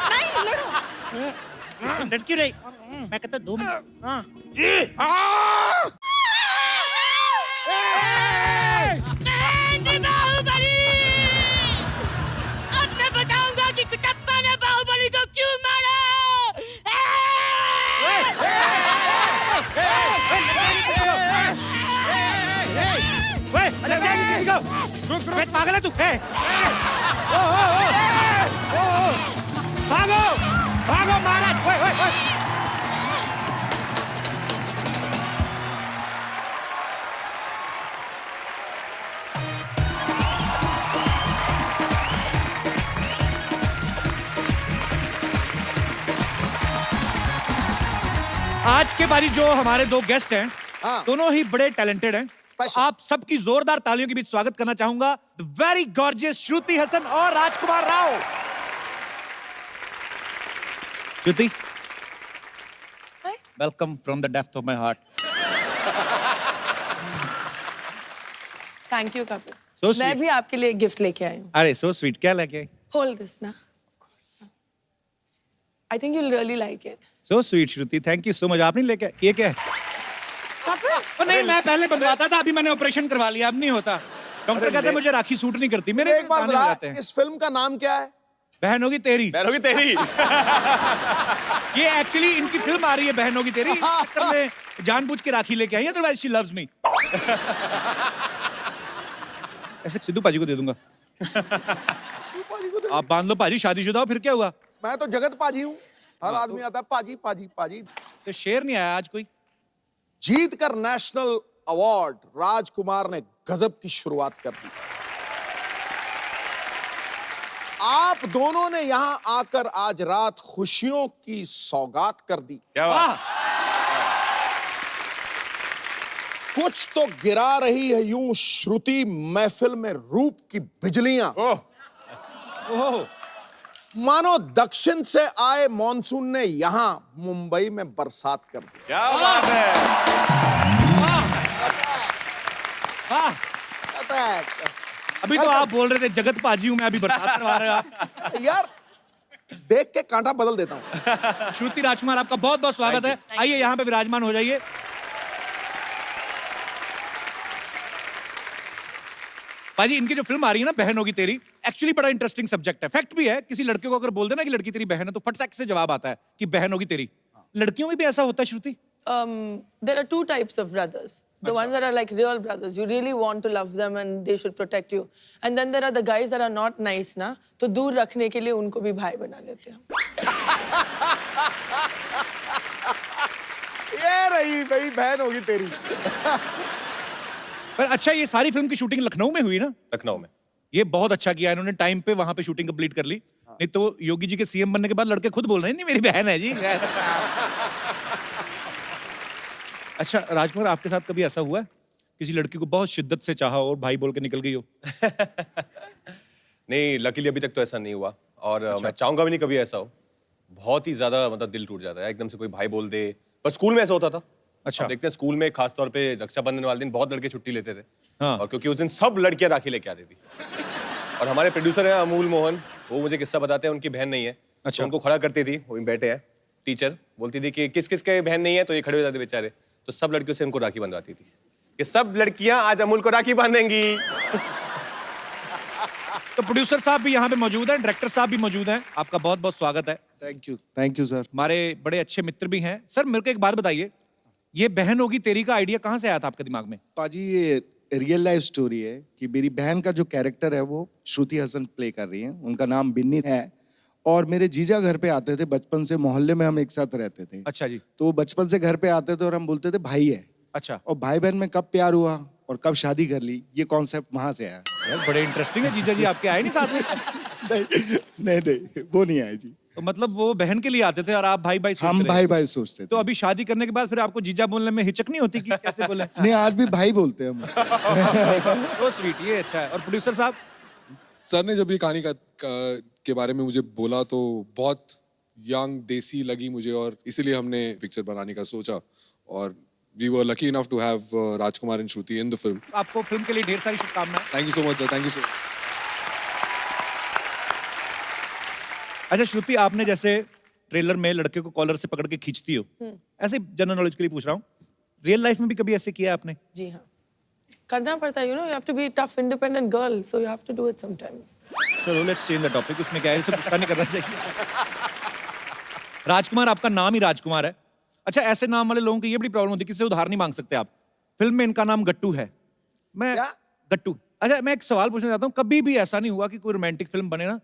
Speaker 6: नहीं लड़ो।
Speaker 1: लड़की रही, मैं कहता 2 मिनट। हाँ।
Speaker 2: महेंद्र बाहुबली! अब मैं बताऊंगा कि कटप्पा ने बाहुबली को क्यों मारा।
Speaker 1: पागल है तू? भागो भागो महाराज। ओए ओए ओए, आज के बारी जो हमारे 2 गेस्ट हैं, दोनों ही बड़े टैलेंटेड हैं। आप सबकी जोरदार तालियों के बीच स्वागत करना चाहूंगा वेरी गॉर्जियस श्रुति हसन और Rajkummar Rao. Shruti, welcome from the depth of my heart.
Speaker 8: Thank you Kapil.
Speaker 1: So
Speaker 8: मैं
Speaker 1: sweet.
Speaker 8: भी आपके लिए गिफ्ट लेके आई हूँ।
Speaker 1: अरे सो स्वीट, क्या लेके?
Speaker 8: होल्ड दिस ना। I think you'll really like it.
Speaker 1: So sweet Shruti, thank you so much. आपने लेके ये क्या है? ओ नहीं, मैं पहले बनवाता था, अभी मैंने ऑपरेशन करवा लिया, अब नहीं होता। डॉक्टर कहते हैं मुझे राखी सूट नहीं करती, मेरे
Speaker 9: एक बार
Speaker 1: गाने
Speaker 9: बता,
Speaker 1: बजाते हैं।
Speaker 9: इस फिल्म का नाम क्या है?
Speaker 1: बहन होगी तेरी।
Speaker 7: बहन होगी तेरी।
Speaker 1: ये एक्चुअली इनकी फिल्म आ रही है बहन होगी तेरी, तो मैं जानबूझ के राखी लेके आई, अदरवाइज शी लव्स मी। ऐसे सिद्धू पाजी को दे दूंगा। आप बांध लो पाजी, शादीशुदा हो फिर क्या हुआ?
Speaker 9: मैं तो जगत पाजी हूँ, हर आदमी आता है पाजी पाजी पाजी।
Speaker 1: तो शेर नहीं आया आज कोई?
Speaker 9: जीत कर नेशनल अवार्ड राजकुमार ने गजब की शुरुआत कर दी। आप दोनों ने यहां आकर आज रात खुशियों की सौगात कर दी।
Speaker 7: क्या बात?
Speaker 9: कुछ तो गिरा रही है यूं श्रुति महफिल में रूप की बिजलियां।
Speaker 1: ओह,
Speaker 9: मानो दक्षिण से आए मॉनसून ने यहां मुंबई में बरसात कर दी।
Speaker 7: क्या बात है?
Speaker 1: वाह।
Speaker 9: अटैक।
Speaker 1: अभी तो आप बोल रहे थे जगत पाजी हूं मैं, अभी बरसात करवा रहे हो आप।
Speaker 9: यार देख के कांटा बदल देता हूं।
Speaker 1: श्रुति राजकुमार, आपका बहुत बहुत स्वागत है। आइए यहाँ पे विराजमान हो जाइए। पाजी, इनकी जो फिल्म आ रही है ना बहन होगी तेरी, एक्चुअली बड़ा इंटरेस्टिंग सब्जेक्ट है। फैक्ट भी है, किसी लड़के को अगर बोल देना कि लड़की तेरी बहन है तो फट से जवाब आता है कि बहन होगी तेरी। लड़कियों में भी ऐसा होता है श्रुति?
Speaker 8: There are two types of brothers. The ones that are like real brothers. You really want to love them and they should protect you. And then there are the guys that are not nice, ना? तो दूर रखने के लिए उनको भी भाई बना लेते हैं।
Speaker 9: ये रही भाई बहन होगी तेरी।
Speaker 1: पर अच्छा, ये सारी फिल्म की शूटिंग लखनऊ में हुई ना?
Speaker 7: लखनऊ में।
Speaker 1: ये बहुत अच्छा किया इन्होंने, टाइम पे वहां पे शूटिंग कंप्लीट कर ली। नहीं तो योगी जी के सीएम बनने के बाद लड़के खुद बोल रहे हैं नहीं मेरी बहन है जी। अच्छा राजकुमार, आपके साथ कभी ऐसा हुआ है किसी लड़की को बहुत शिद्दत से चाहा और भाई बोल के निकल गई हो?
Speaker 7: नहीं, लकीली अभी तक तो ऐसा नहीं हुआ और मैं चाहूंगा भी नहीं कभी ऐसा हो। बहुत ही ज्यादा मतलब दिल टूट जाता है एकदम से कोई भाई बोल दे। पर स्कूल में ऐसा होता था।
Speaker 1: अच्छा।
Speaker 7: आप देखते हैं स्कूल में खासतौर पे रक्षाबंधन वाले दिन बहुत लड़के छुट्टी लेते थे।
Speaker 1: हाँ।
Speaker 7: और क्योंकि उस दिन सब लड़कियां राखी लेके आती थी। और हमारे प्रोड्यूसर हैं अमूल मोहन, वो मुझे किस्सा बताते हैं, उनकी बहन नहीं है।
Speaker 1: अच्छा।
Speaker 7: तो उनको खड़ा करती थी, वो बैठे हैं, टीचर बोलती थी कि किस किस के बहन नहीं है, तो ये खड़े हो जाते बेचारे। तो सब लड़कियों से उनको राखी बंधवाती थी कि सब लड़कियां आज अमूल को राखी बांधेंगी।
Speaker 1: तो प्रोड्यूसर साहब भी यहाँ पे मौजूद हैं, डायरेक्टर साहब भी मौजूद हैं, आपका बहुत बहुत स्वागत है।
Speaker 10: Thank you sir.
Speaker 1: हमारे बड़े अच्छे मित्र भी हैं। सर मेरे को एक बात बताइए, ये बहन होगी तेरी का आइडिया कहाँ से आया था आपके दिमाग में?
Speaker 10: पाजी, ये रियल लाइफ स्टोरी है कि मेरी बहन का जो कैरेक्टर है वो श्रुति हसन प्ले कर रही है। उनका नाम बिन्नी है और मेरे जीजा घर पे आते थे बचपन से, मोहल्ले में हम एक साथ रहते थे।
Speaker 1: अच्छा जी।
Speaker 10: तो वो बचपन से घर पे आते थे और हम बोलते थे भाई है।
Speaker 1: अच्छा।
Speaker 10: और भाई बहन में कब प्यार हुआ और कब शादी कर ली, ये कॉन्सेप्ट वहां से आया।
Speaker 1: यार बड़े इंटरेस्टिंग है, जीजा जी आपके आए नहीं साथ में?
Speaker 10: नहीं, वो नहीं आए जी।
Speaker 1: तो मतलब वो बहन के लिए आते थे और आप भाई भाई
Speaker 10: हम भाई भाई सोचते थे।
Speaker 1: तो अभी शादी करने के बाद फिर आपको जीजा बोलने में हिचक नहीं होती कि कैसे बोले?
Speaker 10: नहीं, आज भी भाई बोलते हैं हम उसको।
Speaker 1: तो स्वीट, ये अच्छा है। और प्रोड्यूसर साहब?
Speaker 11: सर ने जब ये कहानी के बारे में मुझे बोला तो बहुत यंग देसी लगी मुझे और इसीलिए हमने पिक्चर बनाने का सोचा और we were lucky enough to have Rajkumar and Shruti in the film.
Speaker 1: आपको फिल्म के लिए ढेर सारी शुभकामनाएं।
Speaker 11: Thank you so much sir, thank you so much.
Speaker 1: अच्छा श्रुति, आपने जैसे ट्रेलर में लड़के को कॉलर से पकड़ के खींचती हो, ऐसे जनरल नॉलेज के लिए पूछ रहा हूँ, रियल लाइफ में भी कभी ऐसे किया आपने?
Speaker 8: जी हाँ, करना पड़ता है। You know, you have to be a tough, independent girl, so you have to do it sometimes.
Speaker 1: चलो लेट्स चेंज द टॉपिक, उसमें क्या है, इसे गुस्सा नहीं करना चाहिए। राजकुमार, आपका नाम ही राजकुमार है। अच्छा, ऐसे नाम वाले लोगों की ये बड़ी प्रॉब्लम होती है, किसी से उधार नहीं मांग सकते आप। फिल्म में इनका नाम गट्टू है। मैं गट्टू। अच्छा, मैं एक सवाल पूछना चाहता हूँ, कभी भी ऐसा नहीं हुआ कि कोई रोमांटिक फिल्म बने ना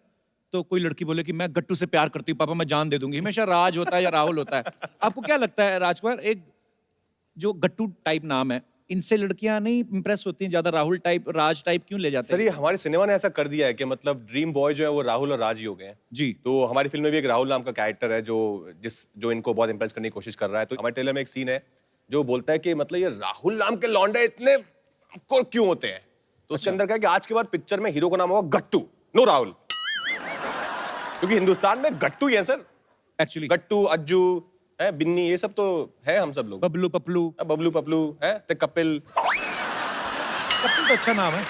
Speaker 1: तो कोई लड़की बोले कि मैं गट्टू से प्यार करती हूँ पापा, मैं जान दे दूंगी? हमेशा राज होता है या राहुल होता है। आपको क्या लगता है राजकुमार, एक जो गट्टू टाइप नाम है, इनसे लड़कियां नहीं इंप्रेस होती हैं ज्यादा? राहुल टाइप, राज टाइप क्यों ले जाते हैं?
Speaker 7: सर ये हमारे सिनेमा ने ऐसा कर दिया है कि मतलब ड्रीम बॉय जो है वो राहुल और राज ही हो गए हैं
Speaker 1: जी।
Speaker 7: तो हमारी फिल्म में भी एक राहुल नाम का कैरेक्टर है जो इनको बहुत इंप्रेस करने की कोशिश कर रहा है। तो हमारे ट्रेलर में एक सीन है जो बोलता है कि मतलब ये राहुल नाम के लौंडे इतने क्यों होते हैं। तो उसके अंदर क्या है कि आज के बाद पिक्चर में हीरो का नाम होगा गट्टू, नो राहुल, क्योंकि हिंदुस्तान में गट्टू ही है सर।
Speaker 1: एक्चुअली
Speaker 7: गट्टू, अज्जू है, बिन्नी, ये सब तो है हम सब लोग।
Speaker 1: बबलू पपलू,
Speaker 7: बबलू पपलू है, ते कपिल।
Speaker 1: कपिल तो अच्छा नाम है।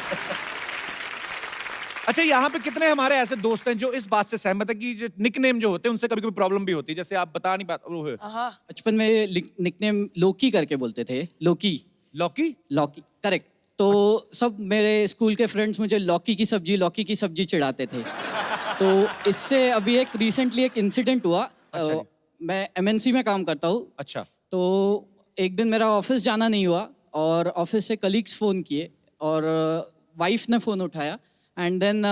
Speaker 1: अच्छा, यहाँ पे कितने हमारे ऐसे दोस्त हैं जो इस बात से सहमत है कि जो निकनेम जो होते हैं उनसे कभी-कभी प्रॉब्लम भी होती है, जैसे आप बता नहीं पाते वो है।
Speaker 8: हाँ
Speaker 12: बचपन में निकनेम लोकी करके बोलते थे, लोकी।
Speaker 1: लौकी?
Speaker 12: लौकी, करेक्ट। तो सब मेरे स्कूल के फ्रेंड्स मुझे लौकी की सब्जी चिढ़ाते थे। तो इससे अभी एक रिसेंटली एक इंसिडेंट हुआ।
Speaker 1: अच्छा
Speaker 12: मैं एमएनसी में काम करता हूँ।
Speaker 1: अच्छा।
Speaker 12: तो एक दिन मेरा ऑफिस जाना नहीं हुआ और ऑफिस से कलीग्स फ़ोन किए और वाइफ ने फ़ोन उठाया एंड देन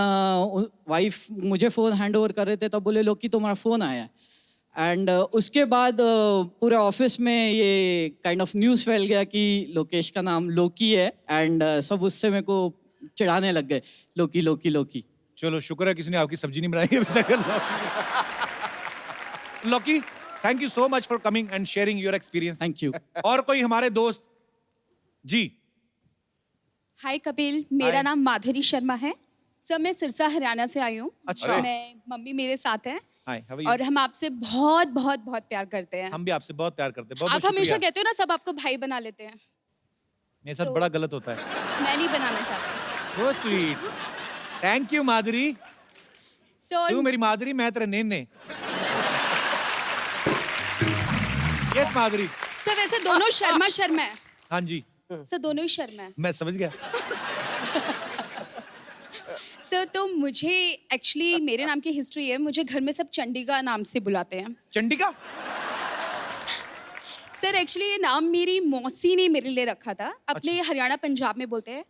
Speaker 12: वाइफ मुझे फ़ोन हैंड ओवर कर रहे थे, तब बोले लोकी तुम्हारा फ़ोन आया है। एंड उसके बाद पूरे ऑफिस में ये काइंड ऑफ न्यूज़ फैल गया कि लोकेश का नाम लोकी है एंड सब उससे मेरे को चिढ़ाने लग गए, लोकी लोकी लोकी।
Speaker 1: चलो शुक्र है किसी ने आपकी सब्जी नहीं बनाई अभी तक। लौकी, thank you so much for coming and sharing your experience.
Speaker 12: Thank you.
Speaker 1: और कोई हमारे दोस्त? जी।
Speaker 13: हाय कपिल, मेरा नाम माधुरी शर्मा है। सर मैं सिरसा हरियाणा से आई हूँ।
Speaker 1: अच्छा।
Speaker 13: मैं मम्मी मेरे साथ हैं
Speaker 1: हाय, हाउ आर यू?
Speaker 13: और हम आपसे बहुत बहुत बहुत प्यार करते हैं।
Speaker 1: हम भी आपसे बहुत प्यार करते हैं। बहुत
Speaker 13: आप हमेशा कहते हो ना सब आपको भाई बना लेते हैं,
Speaker 1: मेरे साथ बड़ा गलत होता है।
Speaker 13: मैं नहीं बनाना चाहती।
Speaker 1: So sweet. Thank you Madhuri.
Speaker 13: Sir
Speaker 1: तू मेरी माधुरी, मैं तेरे नेने। यस माधुरी।
Speaker 13: सर वैसे दोनों शर्मा है।
Speaker 1: हाँ जी।
Speaker 13: सर दोनों ही शर्मा है।
Speaker 1: मैं समझ गया।
Speaker 13: सर तो मुझे एक्चुअली मेरे नाम की हिस्ट्री है, मुझे घर में सब चंडिका नाम से बुलाते हैं।
Speaker 1: चंडिका?
Speaker 13: सर एक्चुअली ये नाम मेरी मौसी ने मेरे लिए रखा था। अपने हरियाणा पंजाब में बोलते हैं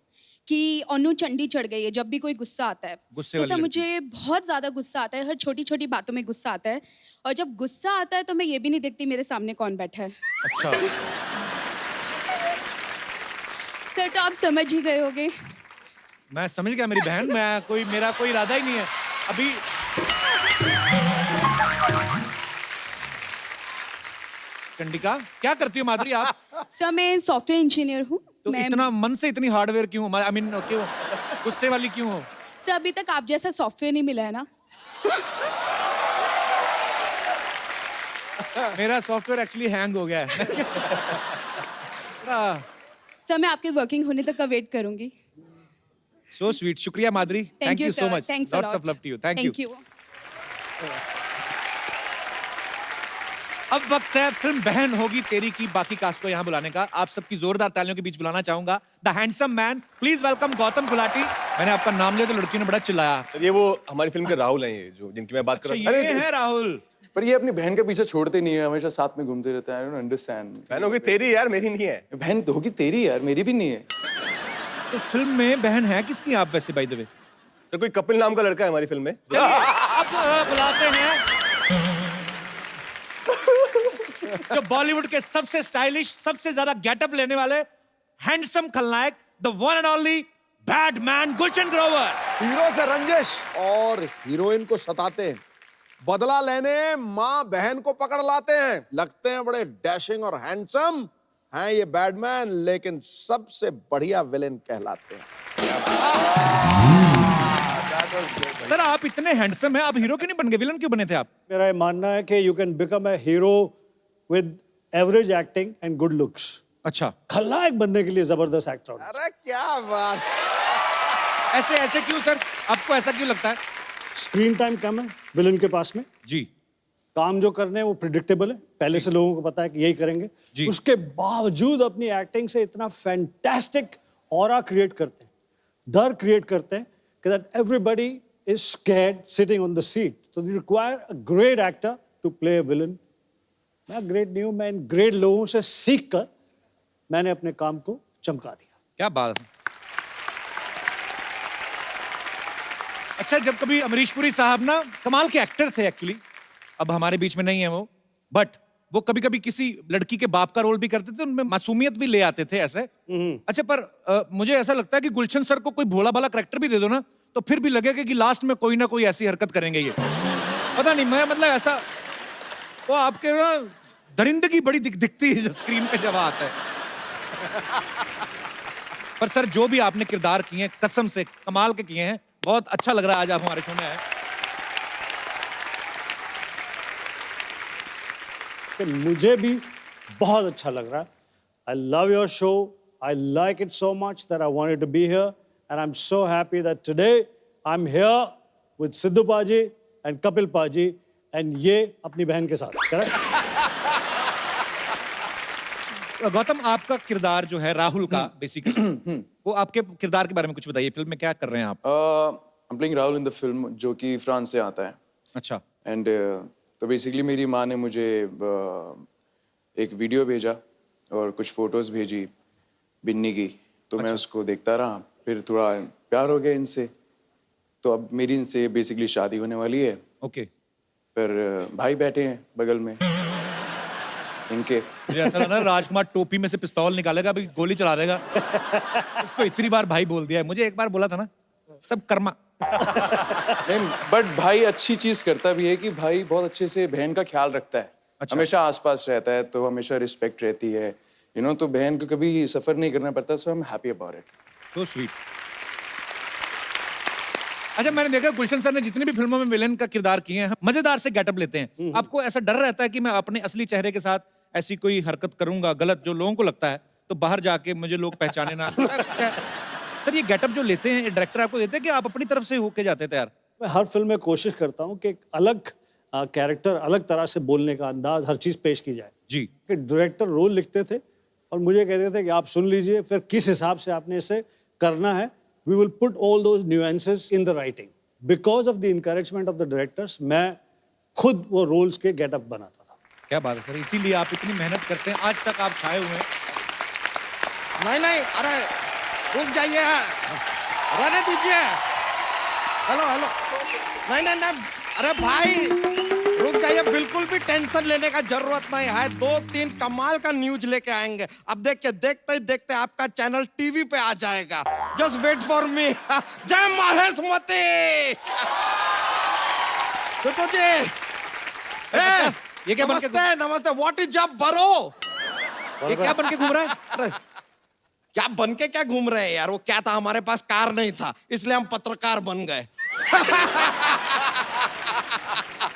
Speaker 13: कि ओनू चंडी चढ़ गई है जब भी कोई गुस्सा आता है।
Speaker 1: गुस्से
Speaker 13: तो
Speaker 1: वाली
Speaker 13: सर
Speaker 1: लड़की।
Speaker 13: मुझे बहुत ज्यादा गुस्सा आता है, हर छोटी छोटी बातों में गुस्सा आता है और जब गुस्सा आता है तो मैं ये भी नहीं देखती मेरे सामने कौन बैठा है।
Speaker 1: अच्छा।
Speaker 13: सर तो आप समझ ही गए होगे।
Speaker 1: मैं समझ गया मेरी बहन, मेरा कोई इरादा ही नहीं है अभी। चंडिका, क्या करती हो माधुरी आप?
Speaker 13: सर मैं सॉफ्टवेयर इंजीनियर हूँ।
Speaker 1: तो
Speaker 13: मैं
Speaker 1: इतना मन से इतनी हार्डवेयर क्यों? आई मीन क्यों गुस्से वाली क्यों हो?
Speaker 13: सर अभी तक आप जैसा सॉफ्टवेयर नहीं मिला है ना।
Speaker 1: मेरा सॉफ्टवेयर एक्चुअली हैंग हो गया है।
Speaker 13: सर मैं आपके वर्किंग होने तक का वेट करूंगी।
Speaker 1: So sweet. शुक्रिया Madhuri. Thank you so much.
Speaker 13: Thanks
Speaker 1: lots of love to you. Thank you. अब वक्त है फिल्म बहन होगी तेरी की बाकी कास्ट को यहाँ बुलाने का। आप सबकी जोरदार तालियों के बीच बुलाना चाहूंगा the handsome man. Please welcome Gautam Gulati. मैंने आपका नाम लिया तो लड़की ने बड़ा चिल्लाया।
Speaker 7: सर ये वो हमारी फिल्म के राहुल हैं, ये जो जिनकी मैं बात कर रहा हूँ।
Speaker 1: ये है राहुल।
Speaker 14: पर ये अपनी बहन के पीछे छोड़ते नहीं है, हमेशा साथ में घूमते रहते हैं। I don't understand.
Speaker 7: बहन होगी तेरी यार, मेरी नहीं है।
Speaker 14: बहन तो होगी तेरी यार, मेरी भी नहीं है।
Speaker 1: तो फिल्म में बहन है किसकी आप वैसे बाय द वे?
Speaker 7: सर कोई कपिल नाम का लड़का है हमारी फिल्म में।
Speaker 1: अब बुलाते हैं जो बॉलीवुड के सबसे स्टाइलिश, सबसे ज्यादा गेटअप लेने वाले हैंडसम खलनायक, the one and only badman Gulshan Grover.
Speaker 9: Hero से रंजिश और हीरोइन को सताते हैं, बदला लेने माँ बहन को पकड़ लाते हैं, लगते हैं बड़े डैशिंग और हैंडसम हैं ये बैडमैन, लेकिन सबसे बढ़िया विलेन कहलाते हैं।
Speaker 1: सर आप इतने हैंडसम हैं, आप हीरो क्यों नहीं बन गए? विलन क्यों बने थे आप?
Speaker 15: मेरा ये मानना है कि you can become a hero with average acting and good looks.
Speaker 1: अच्छा।
Speaker 15: खलनायक बनने के लिए जबरदस्त एक्टर।
Speaker 9: अरे क्या बात।
Speaker 1: ऐसे ऐसे क्यों सर? आपको ऐसा क्यों लगता है?
Speaker 15: स्क्रीन टाइम कम है विलन के पास में
Speaker 1: जी।
Speaker 15: काम जो करने हैं वो प्रिडिक्टेबल है, पहले से लोगों को पता है कि यही करेंगे
Speaker 1: जी।
Speaker 15: उसके बावजूद अपनी एक्टिंग से इतना फैंटास्टिक ऑरा क्रिएट करते हैं, डर क्रिएट करते हैं कि that everybody is scared sitting on the seat. तो you require a great actor to play a villain. मैं ग्रेट नहीं हूं, मैं इन ग्रेट लोगों से सीख कर मैंने अपने काम को चमका दिया।
Speaker 1: क्या बात है। अच्छा, जब कभी अमरीश पुरी साहब ना कमाल के एक्टर थे एक्चुअली, अब हमारे बीच में नहीं है वो, बट वो कभी कभी किसी लड़की के बाप का रोल भी करते थे, उनमें मासूमियत भी ले आते थे ऐसे। अच्छा, पर मुझे ऐसा लगता है कि गुलशन सर को कोई भोला भाला करैक्टर भी दे दो ना, तो फिर भी लगेगा कि लास्ट में कोई ना कोई ऐसी हरकत करेंगे ये। पता नहीं, मैं मतलब ऐसा वो आपके ना दरिंदगी बड़ी दिखती है जो स्क्रीन पे जब आता है। पर सर जो भी आपने किरदार किए हैं कसम से कमाल के किए हैं, बहुत अच्छा लग रहा है आज आप हमारे शो में आए।
Speaker 15: कि मुझे भी बहुत अच्छा लग रहा है। I love your show, I like it so much that I wanted to be here and I am so happy that today I am here with Sidhu paaji and Kapil पाजी एंड ये अपनी बहन के साथ, करेक्ट?
Speaker 16: गौतम, आपका किरदार जो है राहुल का बेसिकली, वो आपके किरदार के बारे में कुछ बताइए। फिल्म में क्या कर रहे हैं आप?
Speaker 14: I am playing Rahul in the film, जो कि फ्रांस से आता है।
Speaker 16: अच्छा।
Speaker 14: एंड तो बेसिकली मेरी माँ ने मुझे एक वीडियो भेजा और कुछ फोटोज भेजी बिन्नी की, तो मैं उसको देखता रहा, फिर थोड़ा प्यार हो गया इनसे, तो अब मेरी इनसे बेसिकली शादी होने वाली है।
Speaker 16: ओके।
Speaker 14: फिर भाई बैठे हैं बगल में इनके।
Speaker 16: मुझे ऐसा लग रहा है राजकुमार टोपी में से पिस्तौल निकालेगा, अभी गोली चला देगा। उसको इतनी बार भाई बोल दिया है, मुझे एक बार बोला था ना, सब कर्मा।
Speaker 14: नहीं, बट भाई अच्छी चीज करता भी है कि भाई बहुत अच्छे से बहन का ख्याल रखता है। अच्छा। हमेशा आसपास रहता है, तो हमेशा रिस्पेक्ट रहती है, यू नो, तो बहन को कभी सफर नहीं करना पड़ता, so I am happy about it.
Speaker 16: So sweet. अच्छा, मैंने देखा गुलशन सर ने जितनी भी फिल्मों में विलेन का किरदार किए हैं, मजेदार से गेटअप लेते हैं। आपको ऐसा डर रहता है कि मैं अपने असली चेहरे के साथ ऐसी कोई हरकत करूंगा गलत, जो लोगों को लगता है, तो बाहर जाके मुझे लोग पहचाने ना? सर, ये गेटअप जो लेते हैं, डायरेक्टर आपको देते हैं कि आप अपनी तरफ से होके जाते थे यार?
Speaker 15: मैं हर फिल्म में कोशिश करता हूँ कि एक अलग कैरेक्टर, अलग तरह से बोलने का अंदाज, हर चीज़ पेश की जाए
Speaker 16: जी।
Speaker 15: कि डायरेक्टर रोल लिखते थे और मुझे कहते थे कि आप सुन लीजिए, फिर किस हिसाब से आपने इसे करना है। We will put all those nuances in the writing. Because of the encouragement of the directors, मैं खुद वो रोल्स के गेटअप बनाता था।
Speaker 16: क्या बात है सर, इसीलिए आप इतनी मेहनत करते हैं, आज तक आप छाए हुए हैं।
Speaker 3: नहीं नहीं, अरे रुक जाइए, रहने दीजिए। हेलो हेलो, नहीं नहीं नहीं, अरे भाई रुक जाइए, बिल्कुल भी टेंशन लेने का जरूरत नहीं है। 2-3 कमाल का न्यूज लेके आएंगे। अब देखिए, देखते ही देखते आपका चैनल टीवी पे आ जाएगा। Just wait for me. जय महेशमती। तो जी,
Speaker 16: ये क्या बन के
Speaker 3: नमस्ते नमस्ते, व्हाट इज जब बरो?
Speaker 16: ये क्या बन के घूम रहा है?
Speaker 3: अरे क्या बन के क्या घूम रहे हैं यार, वो क्या था, हमारे पास कार नहीं था, इसलिए हम पत्रकार बन गए।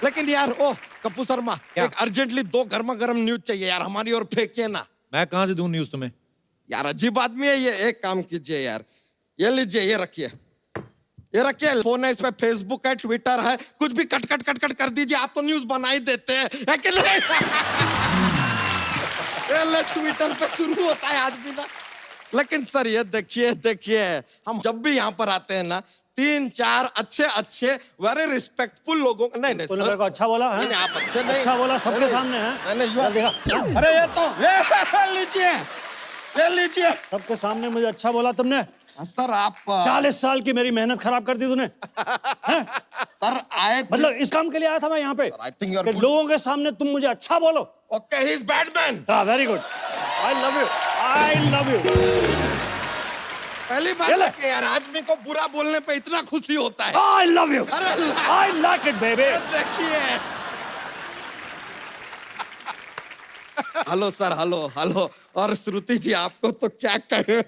Speaker 3: लेकिन यार, ओ कप्पू शर्मा, एक अर्जेंटली 2 गर्मा गर्म न्यूज चाहिए यार, हमारी ओर फेंकिए ना।
Speaker 16: मैं कहां से दूं न्यूज तुम्हें?
Speaker 3: यार अजीब आदमी है ये। एक काम कीजिए यार, ये लीजिए, ये रखिए, ये रखिए। फोन है, इस पे फेसबुक है, ट्विटर है, कुछ भी कट कट कट कट कर दीजिए, आप तो न्यूज बना ही देते हैं, है कि नहीं? ये ट्विटर पे शुरू होता है आदमी ना। लेकिन सर ये देखिए देखिए, हम जब भी यहाँ पर आते हैं ना, 3-4 अच्छे वेरी रिस्पेक्टफुल लोगों को, नहीं नहीं
Speaker 15: तूने मेरे को अच्छा बोला है?
Speaker 3: नहीं आप अच्छे नहीं,
Speaker 15: अच्छा बोला सबके सामने है।
Speaker 3: नहीं नहीं, अरे ये तो लीजिए, ये लीजिए,
Speaker 15: सबके सामने मुझे अच्छा बोला तुमने।
Speaker 3: सर आप
Speaker 15: 40 साल की मेरी मेहनत खराब कर दी तूने।
Speaker 3: सर आए,
Speaker 15: मतलब इस काम के लिए आया था मैं यहाँ पे
Speaker 3: आई थिंक
Speaker 15: कि लोगों के सामने तुम मुझे अच्छा बोलो।
Speaker 3: Okay, he is bad man.
Speaker 15: हाँ, very good, I love you, I love you.
Speaker 3: पहली बार है कि यार आदमी को बुरा बोलने पे इतना खुशी होता है।
Speaker 15: आई लव यू,
Speaker 3: अरे
Speaker 15: आई लाइक इट बेबी।
Speaker 3: देखिए, हेलो सर, हेलो हेलो। और श्रुति जी, आपको तो क्या कहे।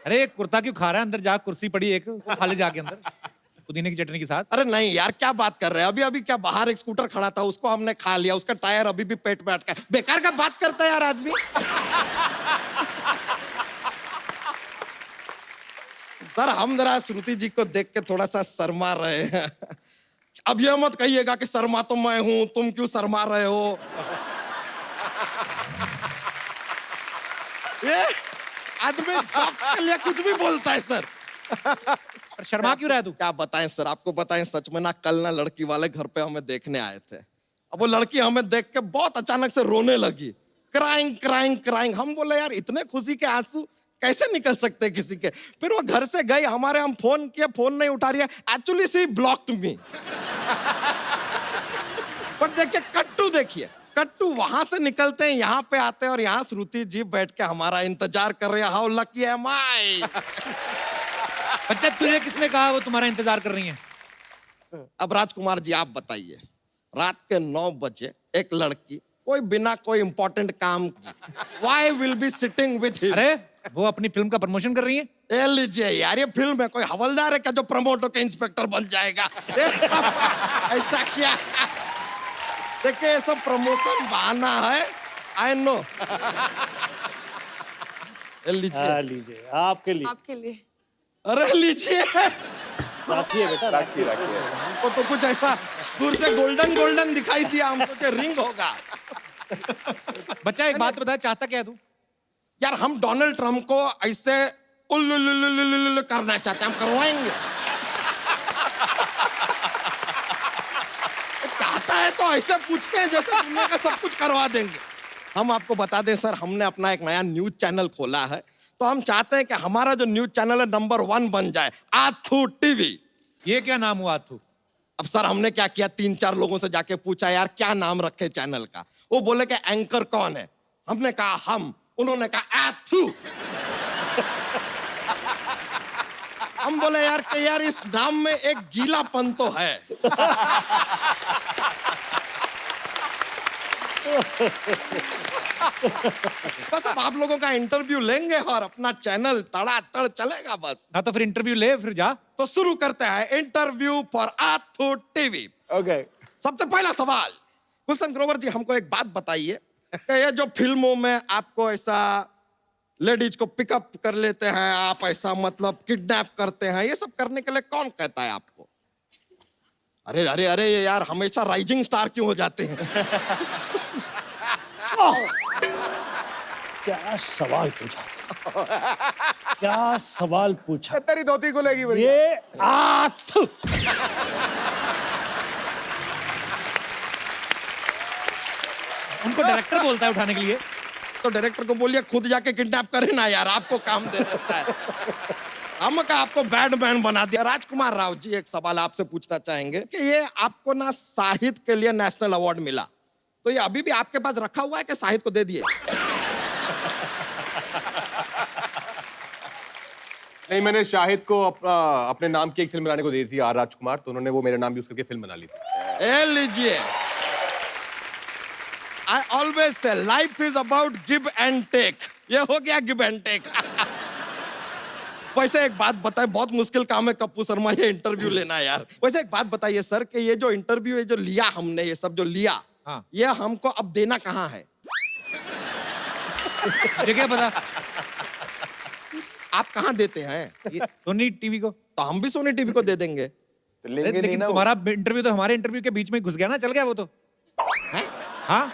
Speaker 16: अरे कुर्ता क्यों खा रहा है? अंदर जा, कुर्सी पड़ी एक, खा ले जाके अंदर पुदीने की चटनी के साथ।
Speaker 3: अरे नहीं यार, क्या बात कर रहे हैं? अभी अभी क्या बाहर एक स्कूटर खड़ा था, उसको हमने खा लिया, उसका टायर अभी भी पेट में अटका है। बेकार का बात करता है यार आदमी। सर हम जरा श्रुति जी को देख के थोड़ा सा शर्मा रहे हैं। अब ये मत कहिएगा कि शर्मा तो मैं हूं, तुम क्यों शर्मा रहे हो। ये आदमी जॉक्स के लिए कुछ भी बोलता है सर।
Speaker 16: पर शर्मा क्यों रहा है तू?
Speaker 3: क्या बताएं सर, आपको बताएं, सच में ना, कल ना लड़की वाले घर पे हमें देखने आए थे। अब वो लड़की हमें देख के बहुत अचानक से रोने लगी, क्राइंग क्राइंग क्राइंग। हम बोले यार इतने खुशी के आंसू कैसे निकल सकते किसी के। फिर वो घर से गई, हमारे हम फोन किए, फोन नहीं उठा रही है। एक्चुअली सी ब्लॉक्ड मी। पर देखिए कट्टू, देखिए कट्टू, वहां से निकलते हैं, यहाँ पे आते हैं और यहाँ श्रुति जी बैठ के हमारा इंतजार कर रहे हैं। हाउ लकी एम आई।
Speaker 16: बच्चा, तुझे किसने कहा वो तुम्हारा इंतजार कर रही है?
Speaker 3: अब राजकुमार जी आप बताइए, रात के 9 बजे एक लड़की, कोई बिना कोई इंपॉर्टेंट काम why will be sitting with him?
Speaker 16: अरे वो अपनी फिल्म का प्रमोशन कर रही है।
Speaker 3: ए लीजिए यार, ये फिल्म है, कोई हवलदार है क्या जो प्रमोट होकर इंस्पेक्टर बन जाएगा? ऐसा क्या? देखिए ये सब प्रमोशन बहाना है, आई नो।
Speaker 15: लीजिए, आपके लिए।
Speaker 8: आपके लिए।
Speaker 3: अरे लीजिए,
Speaker 15: राखिए बेटा,
Speaker 14: राखिए राखिए।
Speaker 3: हमको तो कुछ ऐसा दूर से गोल्डन गोल्डन दिखाई दिया, हम सोचे रिंग होगा।
Speaker 16: बच्चा एक बात बता, चाहता क्या है तू?
Speaker 3: यार हम डोनाल्ड ट्रम्प को ऐसे उल्लुल्लुल्लुल्लुल्लुल्लु करना चाहते हैं, हम करवाएंगे। चाहता है तो ऐसे पूछते हैं जैसे दुनिया का सब कुछ करवा देंगे। हम आपको बता दें सर, हमने अपना एक नया न्यूज चैनल खोला है, तो हम चाहते हैं कि हमारा जो न्यूज चैनल है नंबर 1 बन जाए, आथू टीवी।
Speaker 16: ये क्या नाम हुआ आथू?
Speaker 3: अब सर हमने क्या किया, 3-4 लोगों से जाके पूछा यार क्या नाम रखे चैनल का। वो बोले कि एंकर कौन है, हमने कहा हम, उन्होंने कहा आथू। हम बोले यार कि यार इस नाम में एक गीलापन तो है। बस अब आप लोगों का इंटरव्यू लेंगे और अपना चैनल तड़ातड़ चलेगा बस।
Speaker 16: हाँ तो फिर इंटरव्यू ले, फिर जा।
Speaker 3: तो शुरू करते हैं इंटरव्यू फॉर आथू टीवी।
Speaker 9: ओके।
Speaker 3: सबसे पहला सवाल, गुलशन ग्रोवर जी हमको एक बात बताइए, ये जो फिल्मों में आपको ऐसा लेडीज को पिकअप कर लेते हैं, आप ऐसा मतलब किडनैप करते हैं, ये सब करने के लिए कौन कहता है आपको? अरे अरे अरे ये यार हमेशा राइजिंग स्टार क्यों हो जाते हैं?
Speaker 15: क्या सवाल पूछा, क्या सवाल पूछा।
Speaker 9: तेरी धोती खुलेगी बढ़िया।
Speaker 15: ये आथ
Speaker 16: उनको डायरेक्टर बोलता है उठाने के लिए।
Speaker 3: तो डायरेक्टर को बोलिए खुद जाके किडनैप करे ना यार, आपको काम दे देता है। हम का आपको बैडमैन बना दिया। राजकुमार राव जी एक सवाल आपसे पूछना चाहेंगे कि ये आपको ना साहित्य के लिए नेशनल अवार्ड मिला, तो ये अभी भी आपके पास रखा हुआ है कि साहित्य को दे दिए?
Speaker 7: नहीं, मैंने शाहिद को अपने नाम की एक फिल्म बनाने को दी थी, आर राजकुमार, तो उन्होंने वो मेरा नाम यूज करके फिल्म बना ली थी।
Speaker 3: ए लीजिए, I always say life is about give and take। ये हो गया give and take। वैसे एक बात बताएं, बहुत मुश्किल काम है कप्पू शर्मा ये इंटरव्यू लेना यार। वैसे एक बात बताइए सर कि ये जो इंटरव्यू ये जो लिया हमने, ये सब जो लिया,
Speaker 16: हाँ।
Speaker 3: ये हमको अब देना कहाँ है?
Speaker 16: ये क्या पता?
Speaker 3: आप कहाँ देते हैं?
Speaker 16: सोनी टीवी को।
Speaker 3: तो हम भी सोनी टीवी को दे देंगे।
Speaker 14: तो लेंगे नहीं
Speaker 16: लेकिन
Speaker 14: ना वो।
Speaker 16: तुम्हारा इंटरव्यू तो हमारे इंटरव्यू के बीच में घुस गया ना, चल गया वो तो। हाँ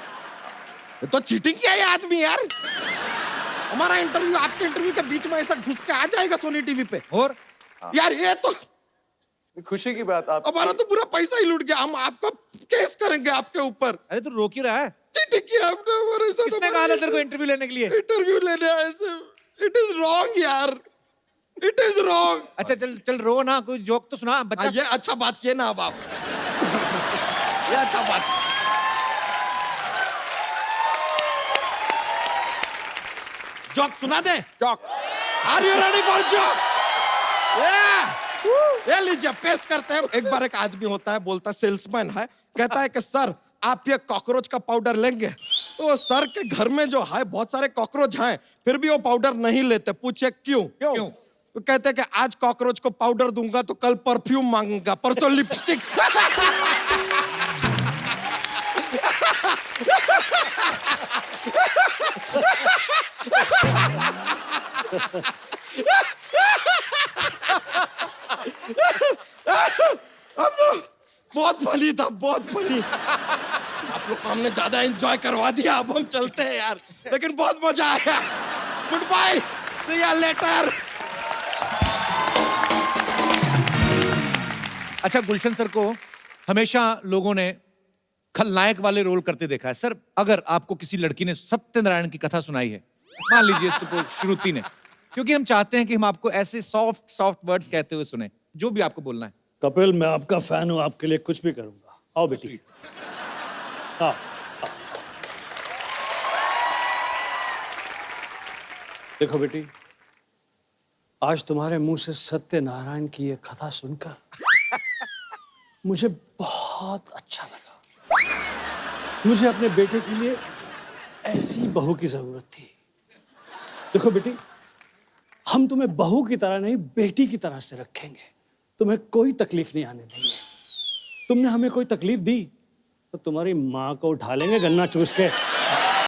Speaker 3: तो चीटिंग किया ये आदमी यार। हमारा इंटरव्यू आपके इंटरव्यू के बीच में ऐसा घुस के आ जाएगा सोनी टीवी पे।
Speaker 16: और
Speaker 3: यार ये तो
Speaker 14: खुशी की बात। आप
Speaker 3: हमारा तो पूरा पैसा ही लूट गया। हम आपको केस करेंगे आपके ऊपर।
Speaker 16: अरे तू रोक ही रहा है।
Speaker 3: चीटिंग किया आपने हमारे साथ।
Speaker 16: किसने कहा था तेरे को इंटरव्यू लेने के लिए?
Speaker 3: इंटरव्यू लेने आए थे। इट इज रॉन्ग यार, इट इज रॉन्ग।
Speaker 16: अच्छा चल चल रो ना, कोई जोक तो सुना बच्चा।
Speaker 3: ये अच्छा बात किए ना अब आप। ये अच्छा बात। जोक सुना दे।
Speaker 9: चौक।
Speaker 3: Are you ready for joke? ये लीजिए पेश करते हैं। एक बार एक आदमी होता है, बोलता सेल्समैन है, कहता है कि सर आप ये कॉकरोच का पाउडर लेंगे? तो सर के घर में जो है बहुत सारे कॉकरोच हैं, फिर भी वो पाउडर नहीं लेते। पूछे क्यों?
Speaker 16: क्यों?
Speaker 3: तो कहते हैं कि आज कॉकरोच को पाउडर दूंगा तो कल परफ्यूम मांगूंगा, परसों लिपस्टिक। बहुत फनी था, बहुत फनी। आप लोग को हमने ज्यादा एंजॉय करवा दिया, अब हम चलते हैं यार, लेकिन बहुत मजा आया। Good bye, see you later.
Speaker 16: अच्छा, गुलशन सर को हमेशा लोगों ने खलनायक वाले रोल करते देखा है। सर अगर आपको किसी लड़की ने सत्यनारायण की कथा सुनाई है, मान लीजिए सपोज श्रुति ने, क्योंकि हम चाहते हैं कि हम आपको ऐसे सॉफ्ट सॉफ्ट वर्ड्स कहते हुए सुने, जो भी आपको बोलना है।
Speaker 15: कपिल, मैं आपका फैन हूं, आपके लिए कुछ भी करूंगा। आओ बेटी। हाँ। देखो बेटी, आज तुम्हारे मुंह से सत्यनारायण की ये कथा सुनकर मुझे बहुत अच्छा लगा। मुझे अपने बेटे के लिए ऐसी बहू की जरूरत थी। देखो बेटी, हम तुम्हें बहू की तरह नहीं, बेटी की तरह से रखेंगे। तुम्हें कोई तकलीफ नहीं आने देंगे। तुमने हमें कोई तकलीफ दी तो तुम्हारी माँ को उठा लेंगे गन्ना चूस के।